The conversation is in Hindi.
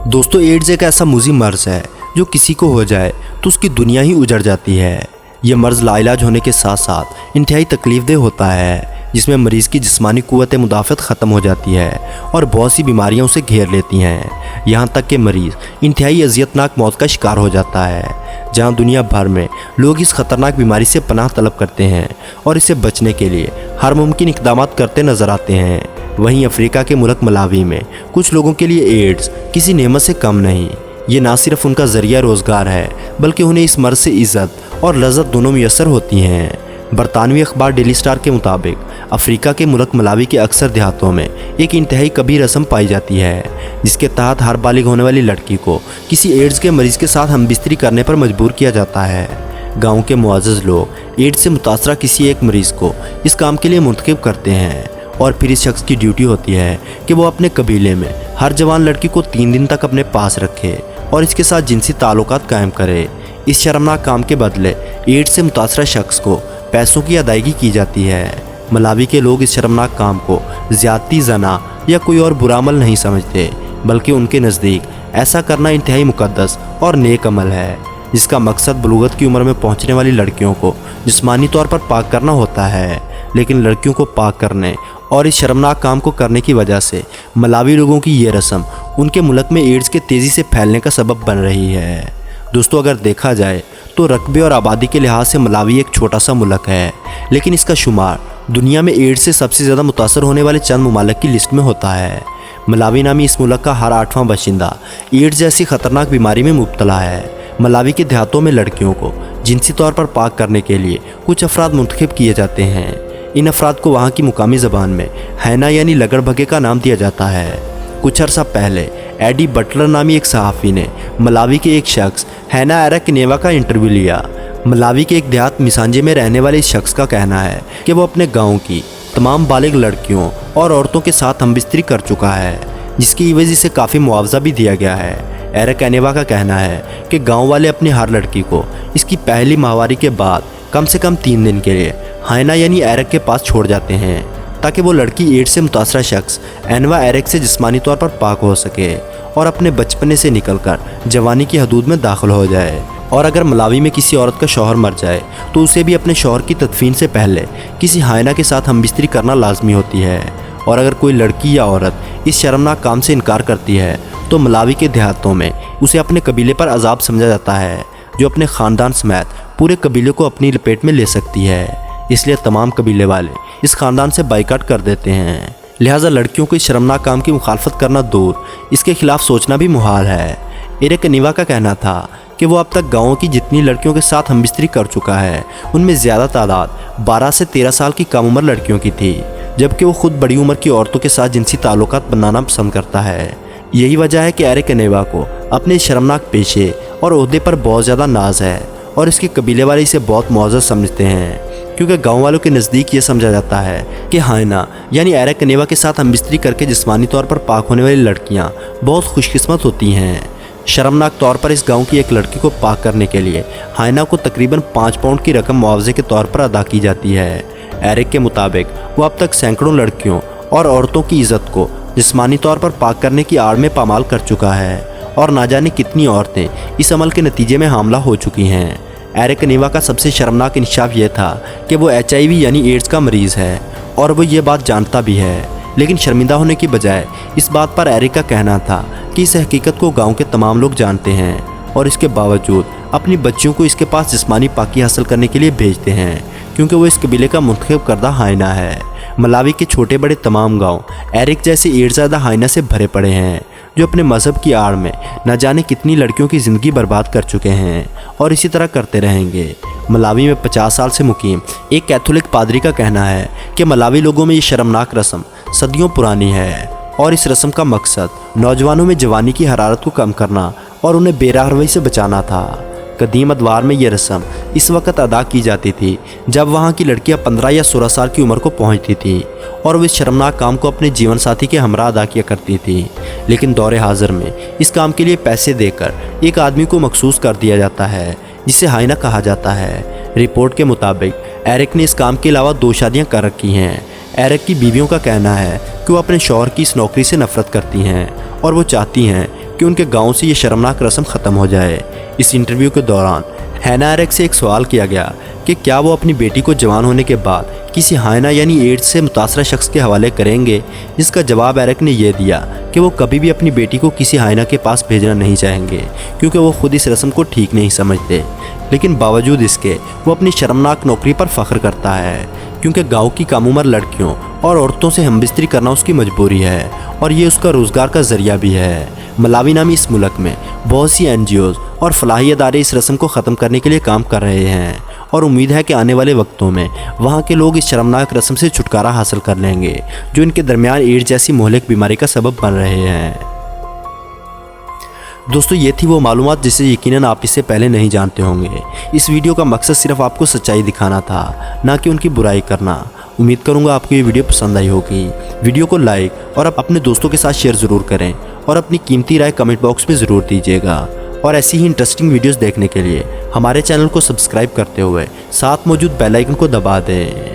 दोस्तों, एड्स एक ऐसा मुज़ी मर्ज है जो किसी को हो जाए तो उसकी दुनिया ही उजड़ जाती है। ये मर्ज लाइलाज होने के साथ साथ इंतहाई तकलीफदेह होता है, जिसमें मरीज़ की जिस्मानी क़ुव्वत मुदाफ़त ख़त्म हो जाती है और बहुत सी बीमारियां उसे घेर लेती हैं। यहाँ तक कि मरीज़ इंतहाई अज़ियतनाक मौत का शिकार हो जाता है। जहाँ दुनिया भर में लोग इस ख़तरनाक बीमारी से पनाह तलब करते हैं और इससे बचने के लिए हर मुमकिन इक़दाम करते नज़र आते हैं, वहीं अफ्रीका के मुल्क मलावी में कुछ लोगों के लिए एड्स किसी नेमत से कम नहीं। ये ना सिर्फ उनका ज़रिया रोज़गार है, बल्कि उन्हें इस मर्ज से इज़्ज़त और लज़्ज़त दोनों मुयस्सर होती हैं। बरतानवी अखबार डेली स्टार के मुताबिक अफ्रीका के मुल्क मलावी के अक्सर देहातों में एक इंतहाई कबीर रस्म पाई जाती है, जिसके तहत हर बालिग होने वाली लड़की को किसी एड्स के मरीज़ के साथ हमबिस्तरी करने पर मजबूर किया जाता है। गाँव के मुअज़्ज़ज़ लोग एड्स से मुतासरा किसी एक मरीज़ को इस काम के लिए मुंतखब करते हैं और फिर इस शख्स की ड्यूटी होती है कि वो अपने कबीले में हर जवान लड़की को 3 दिन तक अपने पास रखे और इसके साथ जिनसी ताल्लुकात कायम करे। इस शर्मनाक काम के बदले एड्स से मुतासरा शख्स को पैसों की अदायगी की जाती है। मलावी के लोग इस शर्मनाक काम को ज़्यादती, जना या कोई और बुरा अमल नहीं समझते, बल्कि उनके नज़दीक ऐसा करना इंतहाई मुक़द्दस और नेक अमल है, जिसका मकसद बलूगत की उम्र में पहुँचने वाली लड़कियों को जिस्मानी तौर पर पाक करना होता है। लेकिन लड़कियों को पाक करने और इस शर्मनाक काम को करने की वजह से मलावी लोगों की ये रस्म उनके मुल्क में एड्स के तेज़ी से फैलने का सबब बन रही है। दोस्तों, अगर देखा जाए तो रकबे और आबादी के लिहाज से मलावी एक छोटा सा मुल्क है, लेकिन इसका शुमार दुनिया में एड्स से सबसे ज़्यादा मुतासर होने वाले चंद ममालिक की लिस्ट में होता है। मलावी नामी इस मुल्क का हर 8वां बाशिंदा एड्स जैसी ख़तरनाक बीमारी में मुब्तला है। मलावी के देहातों में लड़कियों को जिनसी तौर पर पाक करने के लिए कुछ अफराद मुंतखब किए जाते हैं। इन अफराद को वहाँ की मुकामी ज़बान में हैना यानी लगड़भगे का नाम दिया जाता है। कुछ अर्सा पहले एडी बटलर नामी एक सहाफ़ी ने मलावी के एक शख्स हैना एरेकनेवा का इंटरव्यू लिया। मलावी के एक देहात मिसांजे में रहने वाले इस शख्स का कहना है कि वो अपने गांव की तमाम बालिग लड़कियों और औरतों के साथ हमबिस्तरी कर चुका है, जिसकी वजह से काफ़ी मुआवजा भी दिया गया है। एरेकनेवा का कहना है कि गाँव वाले अपनी हर लड़की को इसकी पहली माहवारी के बाद कम से कम 3 दिन के लिए हैना यानी एरक के पास छोड़ जाते हैं, ताकि वो लड़की एड्स से मुतासरा शख्स एनवा एरक से जिस्मानी तौर पर पाक हो सके और अपने बचपने से निकलकर जवानी की हदूद में दाखिल हो जाए। और अगर मलावी में किसी औरत का शौहर मर जाए तो उसे भी अपने शौहर की तदफीन से पहले किसी हैना के साथ हमबिस्तरी करना लाजमी होती है। और अगर कोई लड़की या औरत इस शर्मनाक काम से इनकार करती है तो मलावी के देहातों में उसे अपने कबीले पर अजाब समझा जाता है, जो अपने ख़ानदान समेत पूरे कबीले को अपनी लपेट में ले सकती है। इसलिए तमाम कबीले वाले इस ख़ानदान से बाइकाट कर देते हैं। लिहाजा लड़कियों को इस शर्मनाक काम की मुखालफत करना दूर, इसके खिलाफ सोचना भी मुहाल है। एरेकनेवा का कहना था कि वो अब तक गाँव की जितनी लड़कियों के साथ हमबिस्तरी कर चुका है, उनमें ज़्यादा तादाद 12 से 13 साल की कम उम्र लड़कियों की थी, जबकि वो खुद बड़ी उम्र की औरतों के साथ जिनसी ताल्लुकात बनाना पसंद करता है। यही वजह है कि एरेकनेवा को अपने शर्मनाक पेशे और ओहदे पर बहुत ज़्यादा नाज है और इसके कबीले वाले इसे बहुत मुअज़्ज़ज़ समझते हैं, क्योंकि गांव वालों के नज़दीक ये समझा जाता है कि हैना यानी एरेकनेवा के साथ हमबिस्तरी करके जिस्मानी तौर पर पाक होने वाली लड़कियां बहुत खुशकिस्मत होती हैं। शर्मनाक तौर पर इस गांव की एक लड़की को पाक करने के लिए हैना को तकरीबन 5 पाउंड की रकम मुआवजे के तौर पर अदा की जाती है। एरिक के मुताबिक वो अब तक सैकड़ों लड़कियों और औरतों की इज़्ज़त को जिस्मानी तौर पर पाक करने की आड़ में पामाल कर चुका है और ना जाने कितनी औरतें इस अमल के नतीजे में हामला हो चुकी हैं। एरेकनेवा का सबसे शर्मनाक इंकशाफ यह था कि वो HIV यानी एड्स का मरीज़ है और वो ये बात जानता भी है, लेकिन शर्मिंदा होने की बजाय इस बात पर एरिक का कहना था कि इस हकीकत को गांव के तमाम लोग जानते हैं और इसके बावजूद अपनी बच्चियों को इसके पास जिस्मानी पाकी हासिल करने के लिए भेजते हैं, क्योंकि वो इस कबीले का मुंतखब करदा हैना है। मलावी के छोटे बड़े तमाम गाँव एरिक जैसे एड्स ज़्यादा हैना से भरे पड़े हैं, जो अपने मज़हब की आड़ में न जाने कितनी लड़कियों की ज़िंदगी बर्बाद कर चुके हैं और इसी तरह करते रहेंगे। मलावी में 50 साल से मुकीम एक कैथोलिक पादरी का कहना है कि मलावी लोगों में ये शर्मनाक रस्म सदियों पुरानी है और इस रस्म का मकसद नौजवानों में जवानी की हरारत को कम करना और उन्हें बेराह रवैये से बचाना था। कदीम अदवार में यह रस्म इस वक्त अदा की जाती थी जब वहाँ की लड़कियाँ 15 या 16 साल की उम्र को पहुँचती थी और वो इस शर्मनाक काम को अपने जीवन साथी के हमरा अदा किया करती थी। लेकिन दौरे हाजिर में इस काम के लिए पैसे देकर एक आदमी को मखसूस कर दिया जाता है, जिसे हैना कहा जाता है। रिपोर्ट के मुताबिक एरिक ने इस काम के अलावा 2 शादियाँ कर रखी हैं। एरिक की बीवियों का कहना है कि वो अपने शौहर की इस नौकरी से नफरत करती हैं और वो चाहती हैं कि उनके गांव से ये शर्मनाक रस्म ख़त्म हो जाए। इस इंटरव्यू के दौरान हैना एरेक से एक सवाल किया गया कि क्या वो अपनी बेटी को जवान होने के बाद किसी हाइना यानी एड्स से मुतासरा शख्स के हवाले करेंगे, जिसका जवाब एरेक ने यह दिया कि वो कभी भी अपनी बेटी को किसी हाइना के पास भेजना नहीं चाहेंगे क्योंकि वो खुद इस रस्म को ठीक नहीं समझते। लेकिन बावजूद इसके वो अपनी शर्मनाक नौकरी पर फ़ख्र करता है क्योंकि गाँव की कम उम्र लड़कियों और औरतों से हमबिस्तरी करना उसकी मजबूरी है और ये उसका रोज़गार का ज़रिया भी है। मलावी नामी इस मुल्क में बहुत सी NGOs और फलाही अदारे इस रस्म को ख़त्म करने के लिए काम कर रहे हैं और उम्मीद है कि आने वाले वक्तों में वहाँ के लोग इस शर्मनाक रस्म से छुटकारा हासिल कर लेंगे जो इनके दरमियान एड्स जैसी मोहलिक बीमारी का सबब बन रहे हैं। दोस्तों, ये थी वो मालूमात जिसे यकीनन आप इससे पहले नहीं जानते होंगे। इस वीडियो का मकसद सिर्फ आपको सच्चाई दिखाना था, ना कि उनकी बुराई करना। उम्मीद करूँगा आपको ये वीडियो पसंद आई होगी। वीडियो को लाइक और अपने दोस्तों के साथ शेयर ज़रूर करें और अपनी कीमती राय कमेंट बॉक्स में ज़रूर दीजिएगा। और ऐसी ही इंटरेस्टिंग वीडियोस देखने के लिए हमारे चैनल को सब्सक्राइब करते हुए साथ मौजूद बेल आइकन को दबा दें।